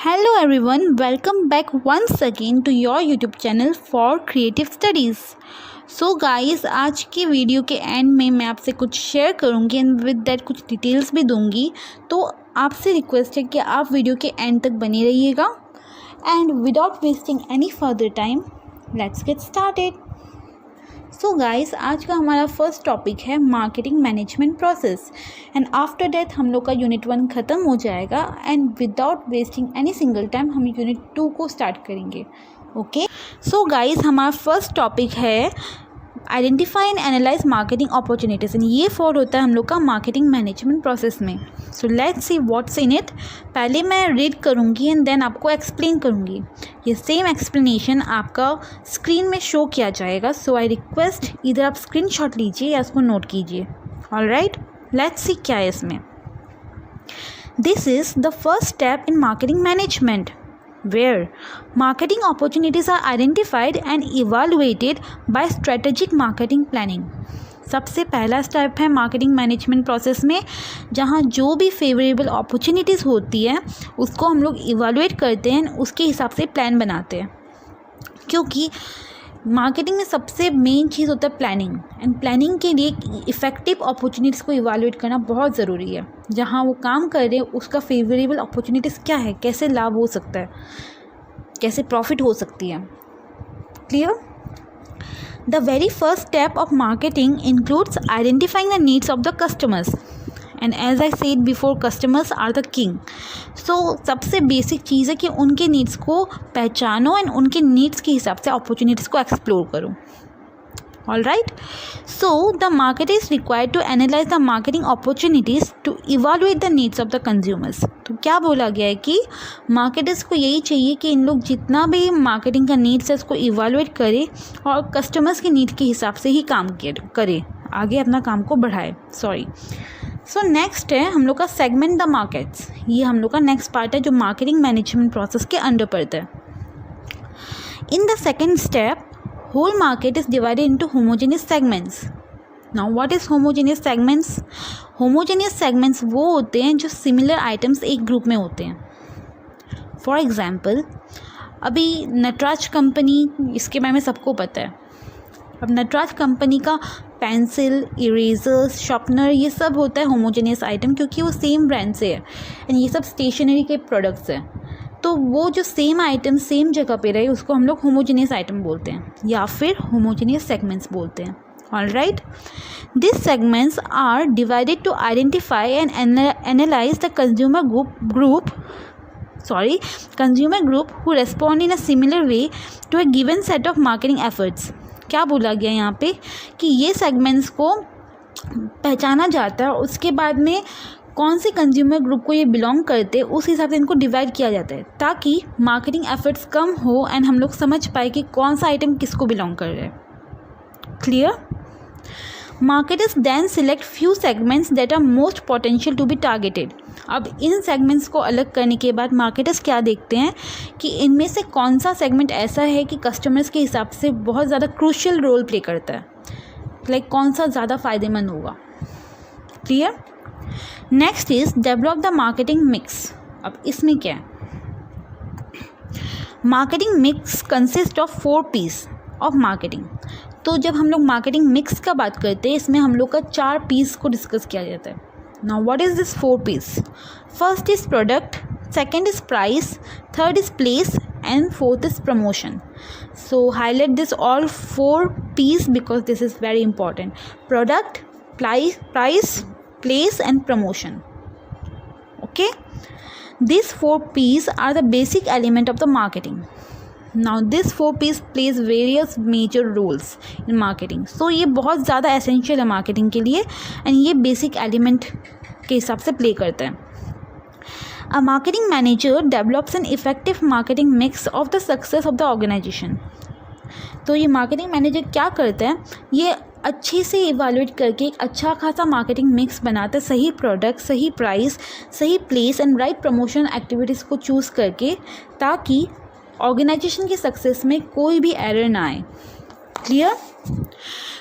Hello everyone, welcome back once again to your YouTube channel for creative studies. So guys, आज की video के and में मैं आपसे कुछ शेयर करूँगी एंड विद दैट कुछ डिटेल्स भी दूँगी. तो आपसे रिक्वेस्ट है कि आप वीडियो के एंड तक बने रहिएगा. And without wasting any further time let's get started. So guys, आज का हमारा फर्स्ट टॉपिक है marketing management process. And after that हम लोग का यूनिट 1 ख़त्म हो जाएगा and without wasting any single time हम यूनिट 2 को स्टार्ट करेंगे. ओके, सो गाइस, हमारा फर्स्ट टॉपिक है identify and analyse marketing opportunities. And ये फॉर होता है हम लोग का मार्केटिंग मैनेजमेंट प्रोसेस में. सो let's see what's in it. पहले मैं रीड करूँगी एंड देन आपको एक्सप्लेन करूँगी. ये सेम एक्सप्लेनेशन आपका स्क्रीन में शो किया जाएगा. सो आई रिक्वेस्ट इधर आप स्क्रीनशॉट लीजिए या इसको नोट कीजिए. ऑलराइट, लेट्स सी क्या है इसमें. This is the first step in marketing management where marketing opportunities are identified and evaluated by strategic marketing planning. सबसे पहला स्टेप है मार्केटिंग मैनेजमेंट प्रोसेस में, जहाँ जो भी फेवरेबल अपॉर्चुनिटीज़ होती है उसको हम लोग इवैल्यूएट करते हैं, उसके हिसाब से प्लान बनाते हैं. क्योंकि मार्केटिंग में सबसे मेन चीज़ होता है प्लानिंग. एंड प्लानिंग के लिए इफ़ेक्टिव अपॉर्चुनिटीज़ को इवैल्यूएट करना बहुत ज़रूरी है. जहाँ वो काम कर रहे हैं उसका फेवरेबल अपॉर्चुनिटीज़ क्या है, कैसे लाभ हो सकता है, कैसे प्रॉफिट हो सकती है. Clear? The very first step of marketing includes identifying the needs of the customers. And as I said before, customers are the king. So सबसे बेसिक चीज़ है कि उनके नीड्स को पहचानो एंड उनके नीड्स के हिसाब से अपॉर्चुनिटीज़ को एक्सप्लोर करो. All right, so the market is required to analyse the marketing opportunities to evaluate the needs of the consumers. तो क्या बोला गया है कि मार्केटर्स को यही चाहिए कि इन लोग जितना भी मार्केटिंग का नीड्स है उसको इवैल्यूएट करें और कस्टमर्स के नीड के हिसाब से ही काम करें, आगे अपना काम को बढ़ाए. सो नेक्स्ट है हम लोग का सेगमेंट द मार्केट्स. ये हम लोग का नेक्स्ट पार्ट है जो मार्केटिंग मैनेजमेंट प्रोसेस के अंडर पड़ता है. In the second step, whole market is divided into homogeneous segments. Now what is homogeneous segments? Homogeneous segments वो होते हैं जो सिमिलर आइटम्स एक ग्रुप में होते हैं. फॉर एग्जाम्पल, अभी नटराज कंपनी, इसके बारे में सबको पता है. अब नटराज कंपनी का पेंसिल, इरेजर्स, शार्पनर, ये सब होता है होमोजेनियस आइटम, क्योंकि वो सेम ब्रांड से है एंड ये सब स्टेशनरी के प्रोडक्ट्स हैं. तो वो जो सेम आइटम सेम जगह पे रहे उसको हम लोग होमोजेनियस आइटम बोलते हैं या फिर होमोजेनियस सेगमेंट्स बोलते हैं. All right, this segments are divided to identify and analyse the consumer group who respond in a similar way to a given set of marketing efforts. क्या बोला गया यहाँ पे कि ये सेगमेंट्स को पहचाना जाता है, उसके बाद में कौन से कंज्यूमर ग्रुप को ये बिलोंग करते हैं उस हिसाब से इनको डिवाइड किया जाता है, ताकि मार्केटिंग एफर्ट्स कम हो एंड हम लोग समझ पाए कि कौन सा आइटम किसको बिलोंग कर रहा है. Clear? Marketers then select few segments that are most potential to be targeted. अब इन सेगमेंट्स को अलग करने के बाद मार्केटर्स क्या देखते हैं कि इनमें से कौन सा सेगमेंट ऐसा है कि कस्टमर्स के हिसाब से बहुत ज़्यादा क्रूशियल रोल प्ले करता है, लाइक कौन सा ज़्यादा फ़ायदेमंद होगा. Clear? Next is develop the marketing mix. अब इसमें क्या है? Marketing mix consist of 4 Ps of marketing. तो जब हम लोग मार्केटिंग मिक्स का बात करते हैं, इसमें हम लोग का 4 पीस को डिस्कस किया जाता है. Now what is this 4 Ps? First is product, second is price, third is place and fourth is promotion. So highlight this all 4 Ps because this is very important. Product, price, place and promotion. Okay, these 4 P's are the basic element of the marketing. Now this 4 P's plays various major roles in marketing. So ये बहुत ज़्यादा essential है marketing के लिए and ये basic element के हिसाब से play करता है. A marketing manager develops an effective marketing mix of the success of the organization. तो ये मार्केटिंग मैनेजर क्या करता है, ये अच्छे से इवैल्यूएट करके एक अच्छा खासा मार्केटिंग मिक्स बनाता है, सही प्रोडक्ट, सही प्राइस, सही place and right promotion activities को चूज़ करके, ताकि ऑर्गेनाइजेशन की सक्सेस में कोई भी एरर ना आए. Clear?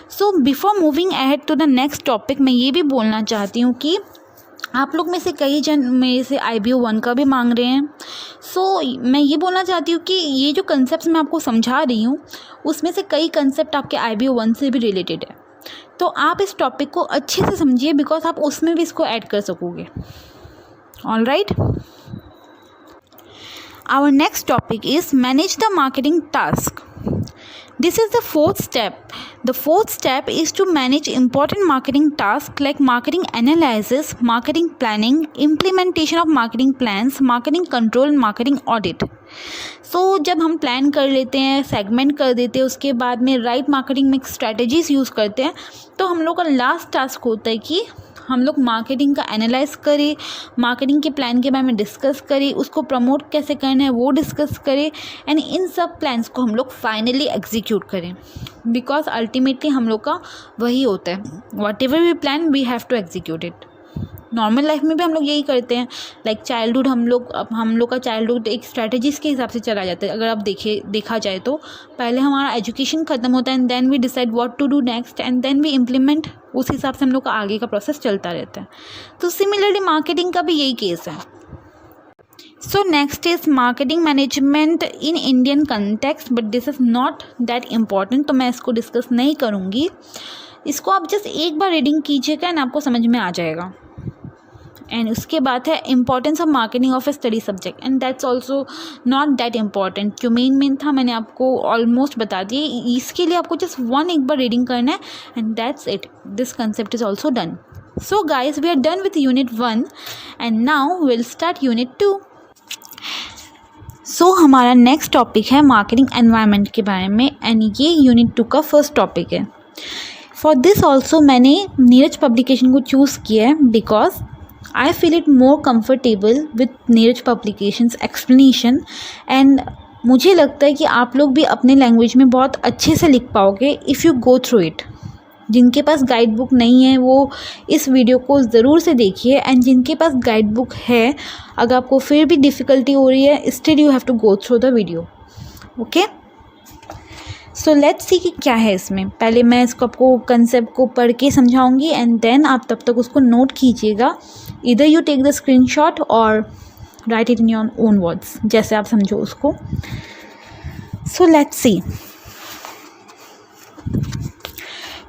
So before moving ahead to the next topic, मैं ये भी बोलना चाहती हूँ कि आप लोग में से कई जन मेरे से IBO 1 का भी मांग रहे हैं. सो मैं ये बोलना चाहती हूँ कि ये जो कंसेप्ट मैं आपको समझा रही हूँ उसमें से कई कंसेप्ट आपके IBO 1 से भी रिलेटेड है, तो आप इस टॉपिक को अच्छे से समझिए बिकॉज आप उसमें भी इसको ऐड कर सकोगे। All right, our next topic is manage the marketing task. This is the fourth step. The fourth step is to manage important marketing tasks like marketing analysis, marketing planning, implementation of marketing plans, marketing control, marketing audit. So जब हम plan कर लेते हैं, segment कर देते हैं, उसके बाद में right marketing mix strategies use करते हैं, तो हम लोग का लास्ट टास्क होता है कि हम लोग मार्केटिंग का एनालाइज करें, मार्केटिंग के प्लान के बारे में डिस्कस करें, उसको प्रमोट कैसे करना है वो डिस्कस करें, एंड इन सब प्लान्स को हम लोग फाइनली एग्जीक्यूट करें बिकॉज अल्टीमेटली हम लोग का वही होता है, whatever we plan we have to execute it. Normal life में भी हम लोग यही करते हैं, लाइक चाइल्डहुड हम लोग का चाइल्डहुड एक स्ट्रैटेजीज के हिसाब से चला जाता है। अगर आप देखा जाए तो पहले हमारा एजुकेशन ख़त्म होता है and then we decide what to do next and then we implement, उस हिसाब से हम लोग का आगे का प्रोसेस चलता रहता है। तो सिमिलरली मार्केटिंग का भी यही केस है। So next is marketing management in Indian context, but this is not that important, तो मैं इसको डिस्कस नहीं करूँगी। इसको आप जस्ट एक बार रीडिंग कीजिएगा एंड आपको समझ में आ जाएगा। एंड उसके बाद है importance of marketing of A study subject, and that's also not that important. जो मेन था मैंने आपको ऑलमोस्ट बता दिए, इसके लिए आपको जस्ट एक बार रीडिंग करना है and that's it, this concept is also done. So guys we are done with unit 1 and now will start unit 2। सो हमारा नेक्स्ट टॉपिक है मार्केटिंग एनवायरनमेंट के बारे में, एंड ये यूनिट 2 का फर्स्ट टॉपिक है। फॉर दिस ऑल्सो मैंने नीरज पब्लिकेशन को चूज़ किया है because I feel it more comfortable with Neeraj publications explanation, and मुझे लगता है कि आप लोग भी अपने लैंग्वेज में बहुत अच्छे से लिख पाओगे if you go through it. जिनके पास गाइड बुक नहीं है वो इस वीडियो को ज़रूर से देखिए, एंड जिनके पास गाइड बुक है अगर आपको फिर भी डिफ़िकल्टी हो रही है still you have to go through the video. Okay, so let's see कि क्या है इसमें। पहले मैं इसको आपको कंसेप्ट को पढ़ के समझाऊंगी एंड देन आप तब तक उसको नोट कीजिएगा। इधर यू टेक द स्क्रीनशॉट और right it in your own words, जैसे आप समझो उसको। सो let's C.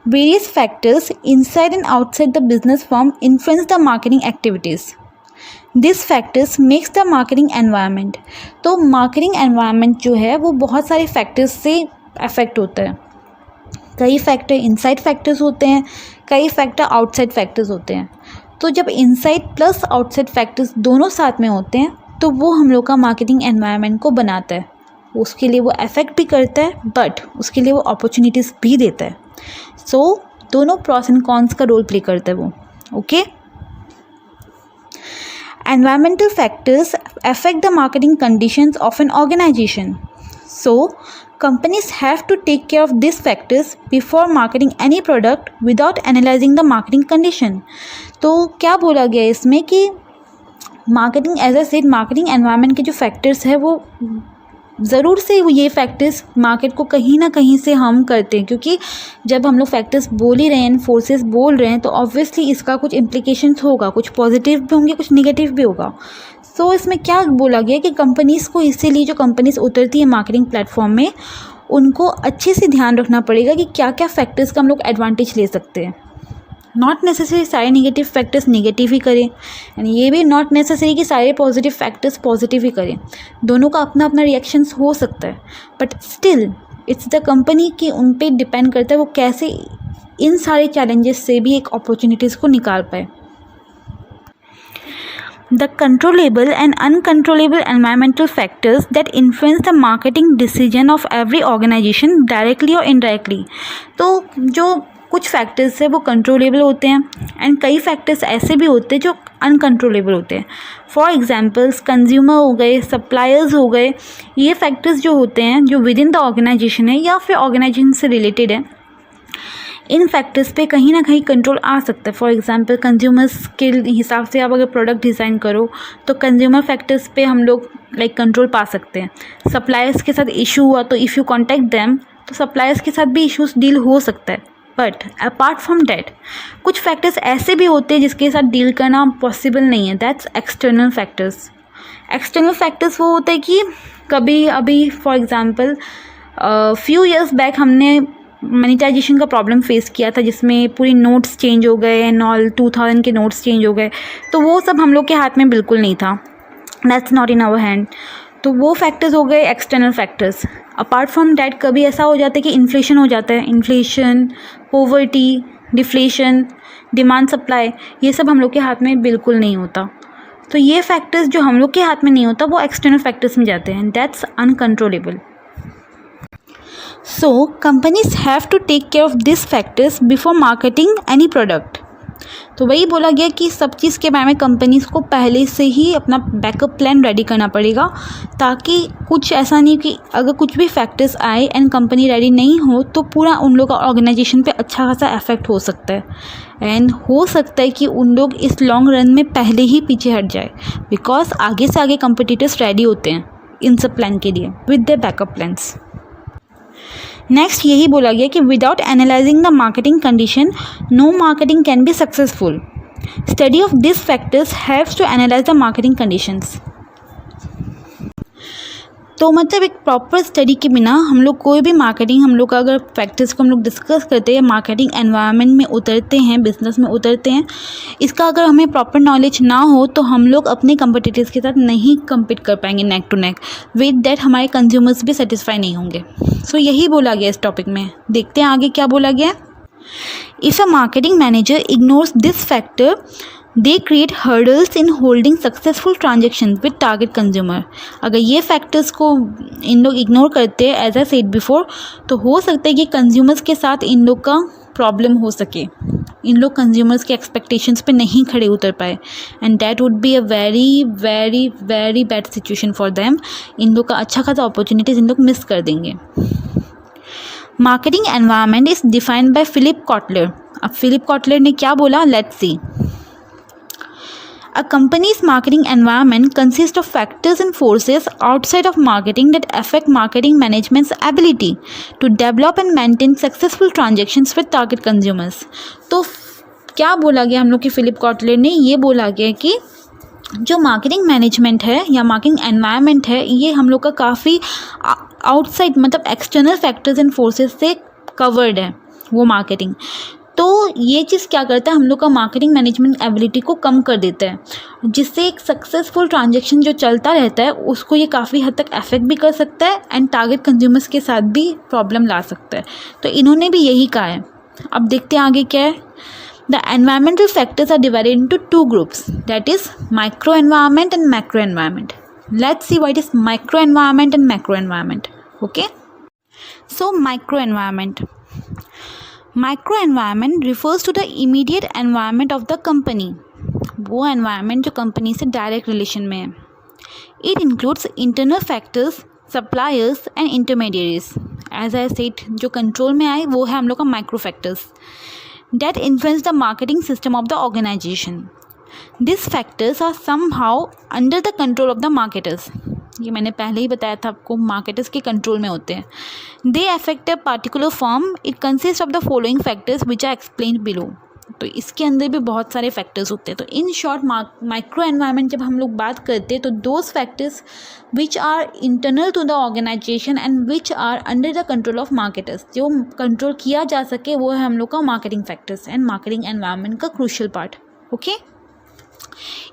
Various factors inside and outside the business firm influence the marketing activities. These factors makes the marketing environment. तो marketing environment जो है वो बहुत सारे factors से affect होता है। कई फैक्टर इनसाइड फैक्टर्स होते हैं, कई फैक्टर आउटसाइड फैक्टर्स होते हैं। तो जब इनसाइड प्लस आउटसाइड फैक्टर्स दोनों साथ में होते हैं तो वो हम लोग का मार्केटिंग एनवायरनमेंट को बनाता है। उसके लिए वो अफेक्ट भी करता है बट उसके लिए वो अपॉर्चुनिटीज़ भी देता है। सो दोनों प्रॉस एंड कॉन्स का रोल प्ले करता है वो। Okay, environmental factors affect the marketing conditions of an organization. So, companies have to take care of these factors before marketing any product without analyzing the marketing condition. तो क्या बोला गया इसमें कि marketing as a said marketing environment के जो factors है वो ज़रूर से ये फैक्टर्स मार्केट को कहीं ना कहीं से हम करते हैं, क्योंकि जब हम लोग फैक्टर्स बोल ही रहे हैं, फोर्सेस बोल रहे हैं, तो ऑब्वियसली इसका कुछ इम्प्लीकेशंस होगा, कुछ पॉजिटिव भी होंगे, कुछ नेगेटिव भी होगा। सो इसमें क्या बोला गया कि कंपनीज़ को, इसीलिए जो कंपनीज़ उतरती है मार्केटिंग प्लेटफॉर्म में, उनको अच्छे से ध्यान रखना पड़ेगा कि क्या क्या फैक्टर्स का हम लोग एडवांटेज ले सकते हैं। नॉट नेसेसरी सारे नेगेटिव फैक्टर्स नेगेटिव ही करें, एंड ये भी नॉट नेसेसरी कि सारे पॉजिटिव फैक्टर्स पॉजिटिव ही करें। दोनों का अपना अपना रिएक्शंस हो सकता है, but still it's the company कि उन पे डिपेंड करता है वो कैसे इन सारे चैलेंजेस से भी एक अपॉर्चुनिटीज़ को निकाल पाए। The controllable and uncontrollable environmental factors that influence the marketing decision of every organization directly or indirectly. तो जो कुछ फैक्टर्स है वो कंट्रोलेबल होते हैं एंड कई फैक्टर्स ऐसे भी होते हैं जो अनकंट्रोलेबल होते हैं। फॉर एग्जांपल्स कंज्यूमर हो गए, सप्लायर्स हो गए, ये फैक्टर्स जो होते हैं जो विद इन द ऑर्गेनाइजेशन है या फिर ऑर्गेनाइजेशन से रिलेटेड है, इन फैक्टर्स पे कहीं ना कहीं कंट्रोल आ सकता है। फॉर एग्जांपल कंज्यूमर्स के हिसाब से आप अगर प्रोडक्ट डिज़ाइन करो तो कंज्यूमर फैक्टर्स पे हम लोग लाइक कंट्रोल पा सकते हैं। सप्लायर्स के साथ इशू हुआ तो इफ़ यू कॉन्टैक्ट देम तो सप्लायर्स के साथ भी इशूज़ डील हो सकता है। बट अपार्ट फ्रॉम डैट कुछ फैक्टर्स ऐसे भी होते हैं जिसके साथ डील करना पॉसिबल नहीं है, that's external factors. External factors वो होता है कि कभी अभी for example few years back हमने मोनेटाइजेशन का प्रॉब्लम फेस किया था, जिसमें पूरी नोट्स चेंज हो गए एंड ऑल, 2000 के नोट्स चेंज हो गए, तो वो सब हम लोग के हाथ में बिल्कुल नहीं था, that's not in our hand. तो वो फैक्टर्स हो गए external factors. Apart from that कभी ऐसा हो जाता है कि इन्फ्लेशन हो जाता है, inflation, poverty, deflation, demand supply, ये सब हम लोग के हाथ में बिल्कुल नहीं होता। तो ये फैक्टर्स जो हम लोग के हाथ में नहीं होता वो एक्सटर्नल फैक्टर्स में जाते हैं, that's uncontrollable. So companies have to take care of this factors before marketing any product. तो वही बोला गया कि सब चीज़ के बारे में कंपनीज़ को पहले से ही अपना बैकअप प्लान रेडी करना पड़ेगा, ताकि कुछ ऐसा नहीं कि अगर कुछ भी फैक्टर्स आए एंड कंपनी रेडी नहीं हो तो पूरा उन लोग का ऑर्गेनाइजेशन पे अच्छा खासा इफेक्ट हो सकता है, एंड हो सकता है कि उन लोग इस लॉन्ग रन में पहले ही पीछे हट जाए, बिकॉज आगे से आगे कंपिटिटर्स रेडी होते हैं इन सब प्लान के लिए with their backup plans. Next यही बोला गया कि without analysing the marketing condition no marketing can be successful. Study of this factors haves to analyse the marketing conditions. तो मतलब एक प्रॉपर स्टडी के बिना हम लोग कोई भी मार्केटिंग, हम लोग का अगर फैक्टर्स को हम लोग डिस्कस करते हैं, मार्केटिंग एनवायरनमेंट में उतरते हैं, बिजनेस में उतरते हैं, इसका अगर हमें प्रॉपर नॉलेज ना हो तो हम लोग अपने कंपटीटर्स के साथ नहीं कम्पीट कर पाएंगे neck to neck, with that हमारे कंज्यूमर्स भी सेटिस्फाई नहीं होंगे। सो यही बोला गया इस टॉपिक में। देखते हैं आगे क्या बोला गया। If a marketing manager ignores this factor they create hurdles in holding successful transaction with target consumer. अगर ये फैक्टर्स को इन लोग इग्नोर करते हैं एज आई सेड बिफोर, तो हो सकता है कि कंज्यूमर्स के साथ इन लोग का प्रॉब्लम हो सके, इन लोग कंज्यूमर्स के एक्सपेक्टेशंस पे नहीं खड़े उतर पाए, and that would be a very very very bad situation for them. इन लोग का अच्छा खासा अपॉर्चुनिटीज़ इन लोग मिस कर देंगे। Marketing environment is defined by Philip Kotler. अब फिलिप कॉटलर ने क्या बोला, let's see. A company's marketing environment consists of factors and forces outside of marketing that affect marketing management's ability to develop and maintain successful transactions with target consumers. तो क्या बोला गया हम लोग की फिलिप कॉटलर ने, ये बोला गया कि जो मार्केटिंग मैनेजमेंट है या मार्केटिंग एनवायरनमेंट है, ये हम लोग का काफ़ी आउटसाइड मतलब एक्सटर्नल फैक्टर्स एंड फोर्सेस से कवर्ड है वो मार्केटिंग। तो ये चीज़ क्या करता है, हम लोग का मार्केटिंग मैनेजमेंट एबिलिटी को कम कर देता है, जिससे एक सक्सेसफुल ट्रांजैक्शन जो चलता रहता है उसको ये काफ़ी हद तक अफेक्ट भी कर सकता है एंड टारगेट कंज्यूमर्स के साथ भी प्रॉब्लम ला सकता है। तो इन्होंने भी यही कहा है। अब देखते हैं आगे क्या है। The environmental factors are divided into two groups, that is micro environment and macro environment. Let's see what is micro environment and macro environment. Okay, so micro environment, micro environment refers to the immediate environment of the company, वो environment जो company से direct relation में है। It includes internal factors, suppliers and intermediaries. As I said, जो control में आए वो है हम लोग का micro factors that influence the marketing system of the organisation. This factors are somehow under the control of the marketers. ये मैंने पहले ही बताया था आपको, मार्केटर्स के कंट्रोल में होते हैं। They affect a particular firm, it consist of the following factors which are explained below. तो इसके अंदर भी बहुत सारे फैक्टर्स होते हैं। तो इन शॉर्ट माइक्रो एनवायरनमेंट जब हम लोग बात करते हैं तो those factors which are internal to the organisation and which are under the control of marketers, जो कंट्रोल किया जा सके वो है हम लोग का marketing factors and marketing environment का क्रूशियल पार्ट। ओके,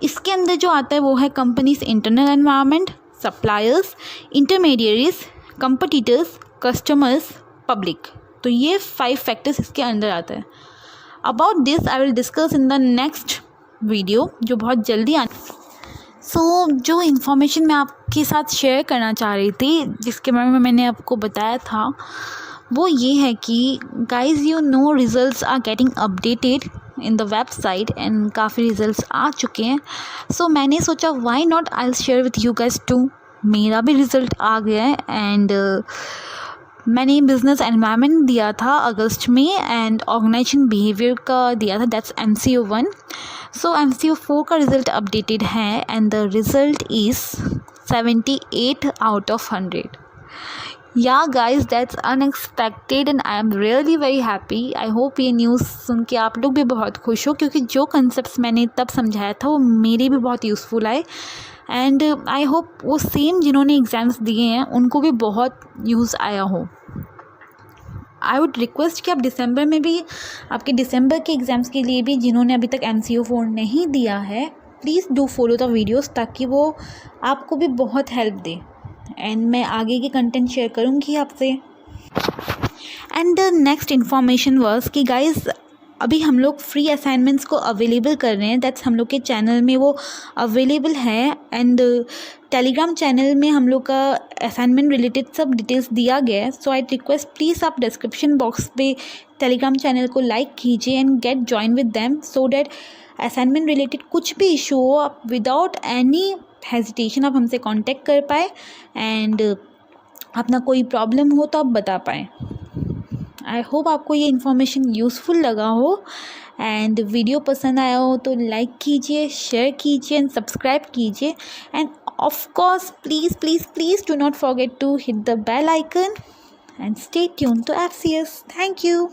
इसके अंदर जो आता है वो है companies internal environment, suppliers, intermediaries, competitors, customers, public. तो ये 5 फैक्टर्स इसके अंदर आता है। About this I will discuss in the next video, जो बहुत जल्दी सो जो इन्फॉर्मेशन मैं आपके साथ शेयर करना चाह रही थी, जिसके बारे में मैंने आपको बताया था, वो ये है कि guys you know results are getting updated in the website and काफ़ी रिजल्ट्स आ चुके हैं। सो मैंने सोचा why not, I will share with you guys too. मेरा भी रिज़ल्ट आ गया है एंड मैंने बिजनेस एनवायरनमेंट दिया था अगस्त में एंड ऑर्गेनाइजेशन बिहेवियर का दिया था, दैट्स MCO 1। सो MCO 4 का रिज़ल्ट अपडेटेड है and the result is 78 out of 100। Yeah guys, that's unexpected and I am really very happy. I hope ये न्यूज़ सुन के आप लोग भी बहुत खुश हो, क्योंकि जो कंसेप्ट्स मैंने तब समझाया था वो मेरे भी बहुत यूज़फुल आए एंड आई होप वो सेम जिन्होंने एग्ज़ाम्स दिए हैं उनको भी बहुत यूज़ आया हो। आई वुड रिक्वेस्ट कि आप दिसंबर में भी, आपके दिसंबर के एग्ज़ाम्स के लिए भी जिन्होंने अभी तक MCO4 नहीं दिया है, please do follow the videos, ताकि वो आपको भी बहुत हेल्प दे। एंड मैं आगे के कंटेंट शेयर करूँगी आपसे। And the next information was कि गाइज़ अभी हम लोग फ्री असाइनमेंट्स को अवेलेबल कर रहे हैं। दैट्स हम लोग के चैनल में वो अवेलेबल है। एंड टेलीग्राम चैनल में हम लोग का असाइनमेंट रिलेटेड सब डिटेल्स दिया गया है। सो आई रिक्वेस्ट प्लीज़ आप डिस्क्रिप्शन बॉक्स पे टेलीग्राम चैनल को लाइक कीजिए and get join with them, so that assignment related कुछ भी इशू हो आप विदाउट एनी हेजिटेशन आप हमसे कांटेक्ट कर पाए एंड अपना कोई प्रॉब्लम हो तो आप बता पाएँ। आई होप आपको ये इन्फॉर्मेशन यूज़फुल लगा हो एंड वीडियो पसंद आया हो तो लाइक कीजिए, शेयर कीजिए एंड सब्सक्राइब कीजिए। And of course please do not forget to hit the bell icon and stay tuned to FCS। Thank you.